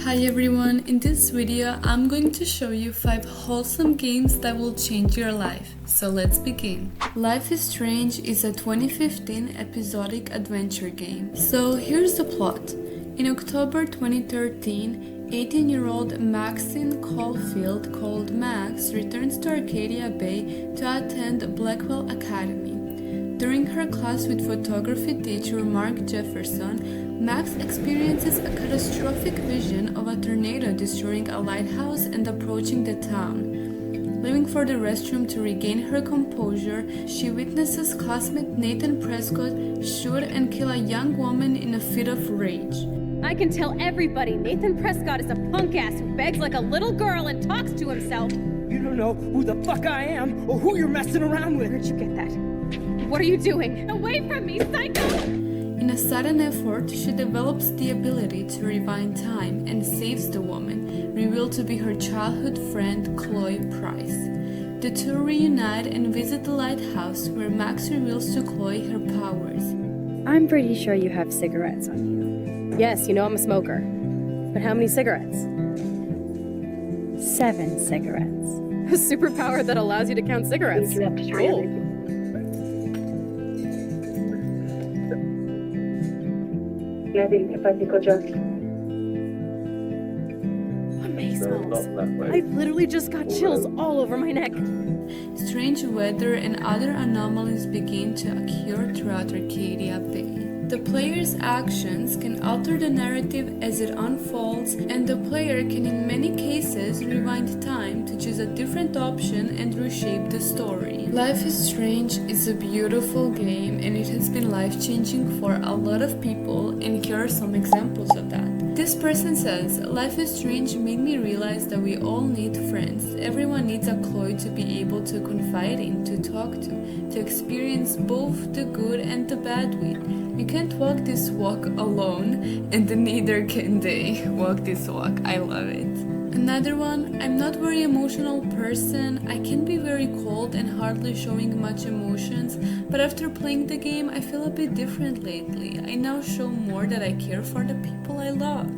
Hi everyone, in this video I'm going to show you 5 wholesome games that will change your life. So let's begin. Life is Strange is a 2015 episodic adventure game. So here's the plot. In October 2013, 18-year-old Maxine Caulfield, called Max, returns to Arcadia Bay to attend Blackwell Academy. During her class with photography teacher Mark Jefferson, Max experiences a catastrophic vision of a tornado destroying a lighthouse and approaching the town. Leaving for the restroom to regain her composure, she witnesses classmate Nathan Prescott shoot and kill a young woman in a fit of rage. I can tell everybody Nathan Prescott is a punk ass who begs like a little girl and talks to himself. You don't know who the fuck I am or who you're messing around with. Where'd you get that? What are you doing? Away from me, psycho! In a sudden effort, she develops the ability to rewind time and saves the woman, revealed to be her childhood friend Chloe Price. The two reunite and visit the lighthouse, where Max reveals to Chloe her powers. I'm pretty sure you have cigarettes on you. Yes, you know I'm a smoker. But how many cigarettes? 7 cigarettes. A superpower that allows you to count cigarettes. Cool. Amazeballs. I literally just got chills all over my neck. Strange weather and other anomalies begin to occur throughout Arcadia Bay. The player's actions can alter the narrative as it unfolds, and the player can in many cases rewind time to choose a different option and reshape the story. Life is Strange is a beautiful game, and it has been life-changing for a lot of people, and here are some examples of that. This person says, "Life is Strange made me realize that we all need friends. Everyone needs a Chloe to be able to confide in, to talk to experience both the good and the bad with. You can't walk this walk alone, and neither can they walk this walk." I love it. Another one, "I'm not very emotional person. I can be very cold and hardly showing much emotions, but after playing the game, I feel a bit different lately. I now show more that I care for the people I love,"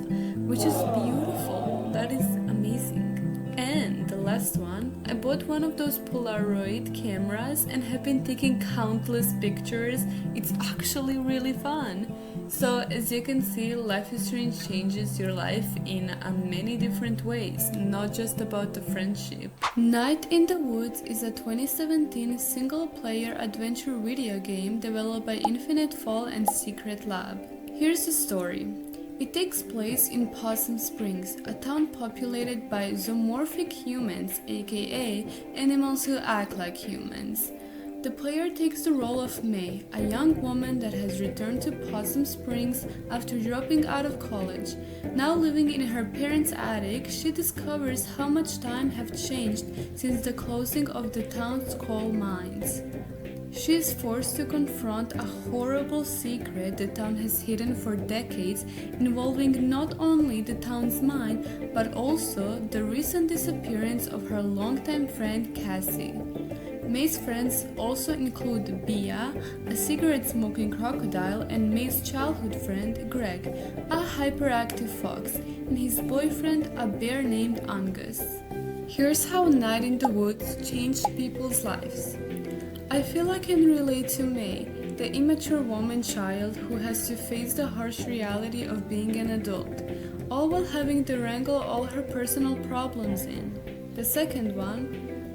which is beautiful. That is amazing. And the last one, "I bought one of those Polaroid cameras and have been taking countless pictures. It's actually really fun." So as you can see, Life is Strange changes your life in many different ways, not just about the friendship. Night in the Woods is a 2017 single-player adventure video game developed by Infinite Fall and Secret Lab. Here's the story. It takes place in Possum Springs, a town populated by zoomorphic humans, aka animals who act like humans. The player takes the role of May, a young woman that has returned to Possum Springs after dropping out of college. Now living in her parents' attic, she discovers how much time has changed since the closing of the town's coal mines. She is forced to confront a horrible secret the town has hidden for decades, involving not only the town's mine, but also the recent disappearance of her longtime friend Cassie. May's friends also include Bia, a cigarette-smoking crocodile, and May's childhood friend Greg, a hyperactive fox, and his boyfriend, a bear named Angus. Here's how Night in the Woods changed people's lives. I feel I can relate to May, the immature woman-child who has to face the harsh reality of being an adult, all while having to wrangle all her personal problems in. The second one,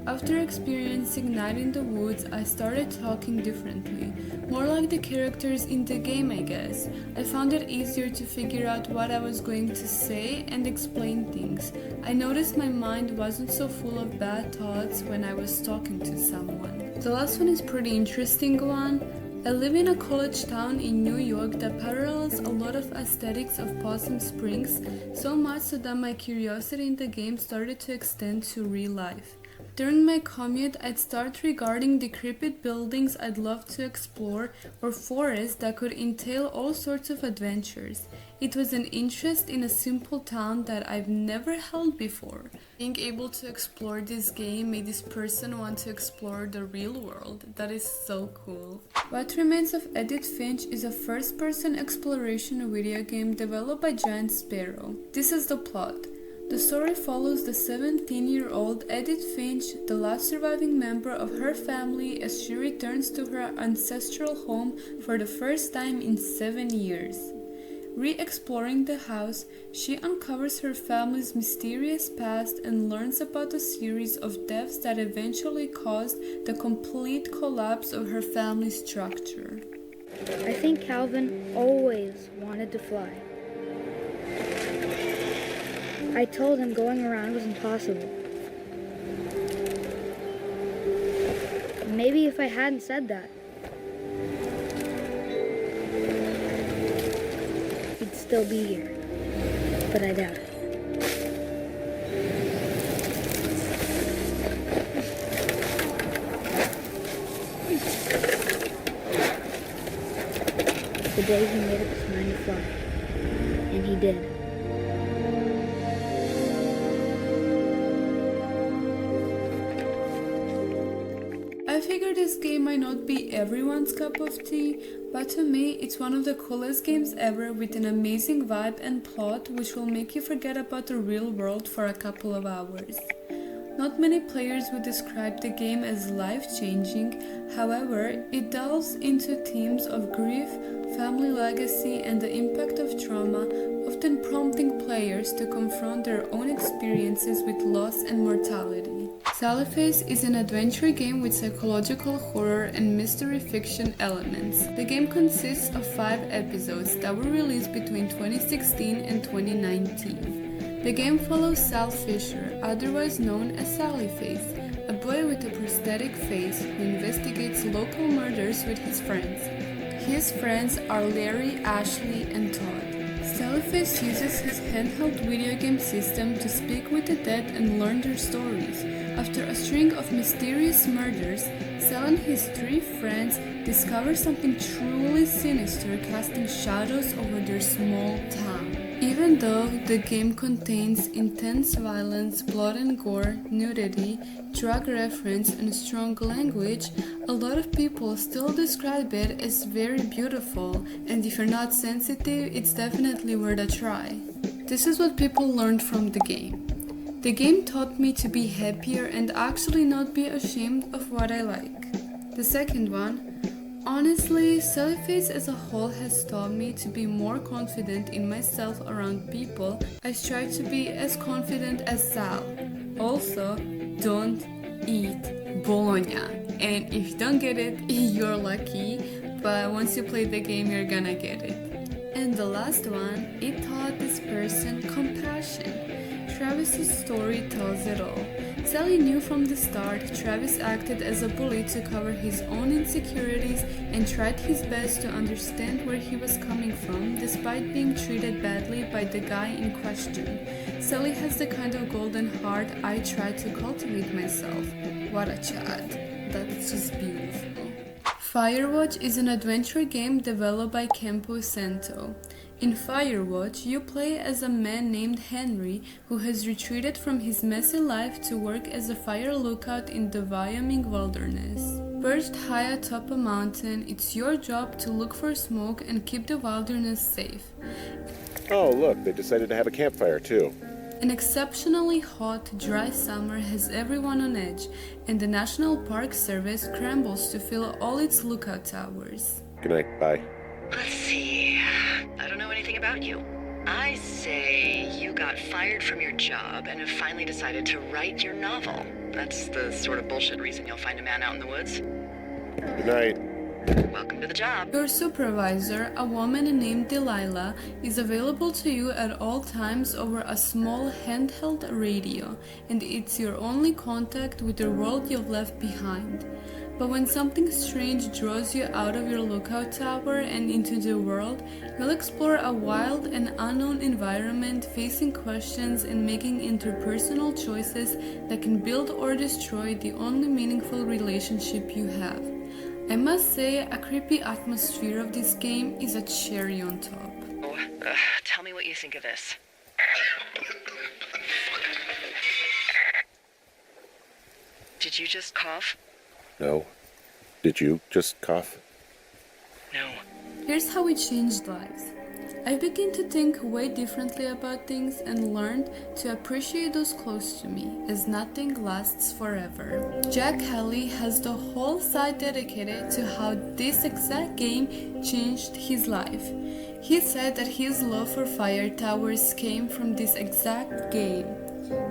after experiencing Night in the Woods, I started talking differently, more like the characters in the game, I guess. I found it easier to figure out what I was going to say and explain things. I noticed my mind wasn't so full of bad thoughts when I was talking to someone. The last one is pretty interesting one. I live in a college town in New York that parallels a lot of aesthetics of Possum Springs, so much so that my curiosity in the game started to extend to real life. During my commute, I'd start regarding decrepit buildings I'd love to explore or forests that could entail all sorts of adventures. It was an interest in a simple town that I've never held before. Being able to explore this game made this person want to explore the real world. That is so cool. What Remains of Edith Finch is a first-person exploration video game developed by Giant Sparrow. This is the plot. The story follows the 17-year-old Edith Finch, the last surviving member of her family, as she returns to her ancestral home for the first time in 7 years. Re-exploring the house, she uncovers her family's mysterious past and learns about a series of deaths that eventually caused the complete collapse of her family's structure. I think Calvin always wanted to fly. I told him going around was impossible. Maybe if I hadn't said that, he'd still be here. But I doubt it. The day he made up his mind to fly. And he did. I figure this game might not be everyone's cup of tea, but to me it's one of the coolest games ever with an amazing vibe and plot which will make you forget about the real world for a couple of hours. Not many players would describe the game as life-changing, however, it delves into themes of grief, family legacy, and the impact of trauma, often prompting players to confront their own experiences with loss and mortality. Sallyface is an adventure game with psychological horror and mystery fiction elements. The game consists of 5 episodes that were released between 2016 and 2019. The game follows Sal Fisher, otherwise known as Sallyface, a boy with a prosthetic face who investigates local murders with his friends. His friends are Larry, Ashley, and Todd. Sallyface uses his handheld video game system to speak with the dead and learn their stories. After a string of mysterious murders, Sal and his 3 friends discover something truly sinister casting shadows over their small town. Even though the game contains intense violence, blood and gore, nudity, drug reference, and strong language, a lot of people still describe it as very beautiful, and if you're not sensitive, it's definitely worth a try. This is what people learned from the game. The game taught me to be happier and actually not be ashamed of what I like. The second one, honestly, Sallyface as a whole has taught me to be more confident in myself around people. I strive to be as confident as Sal. Also, don't eat bologna. And if you don't get it, you're lucky, but once you play the game, you're gonna get it. And the last one, it taught this person compassion. Travis's story tells it all. Sally knew from the start Travis acted as a bully to cover his own insecurities and tried his best to understand where he was coming from despite being treated badly by the guy in question. Sally has the kind of golden heart I try to cultivate myself. What a chat. That's just beautiful. Firewatch is an adventure game developed by Campo Santo. In Firewatch, you play as a man named Henry who has retreated from his messy life to work as a fire lookout in the Wyoming wilderness. Perched high atop a mountain, it's your job to look for smoke and keep the wilderness safe. Oh, look, they decided to have a campfire too. An exceptionally hot, dry summer has everyone on edge, and the National Park Service scrambles to fill all its lookout towers. Good night, bye. Let's see. I don't know anything about you. I say you got fired from your job and have finally decided to write your novel. That's the sort of bullshit reason you'll find a man out in the woods. Good night. Welcome to the job. Your supervisor, a woman named Delilah, is available to you at all times over a small handheld radio, and it's your only contact with the world you've left behind. But when something strange draws you out of your lookout tower and into the world, you'll explore a wild and unknown environment, facing questions and making interpersonal choices that can build or destroy the only meaningful relationship you have. I must say, a creepy atmosphere of this game is a cherry on top. So, tell me what you think of this. Did you just cough? No. Did you just cough? No. Here's how it changed lives. I began to think way differently about things and learned to appreciate those close to me, as nothing lasts forever. Jack Haley has the whole site dedicated to how this exact game changed his life. He said that his love for fire towers came from this exact game.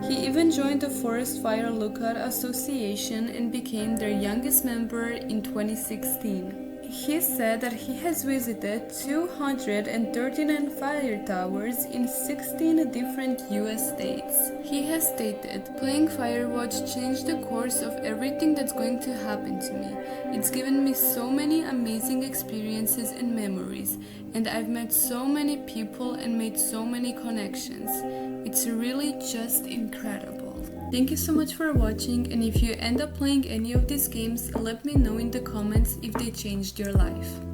He even joined the Forest Fire Lookout Association and became their youngest member in 2016. He said that he has visited 239 fire towers in 16 different US states. He has stated, "Playing Firewatch changed the course of everything that's going to happen to me. It's given me so many amazing experiences and memories, and I've met so many people and made so many connections. It's really just incredible." Thank you so much for watching, and if you end up playing any of these games, let me know in the comments if they changed your life.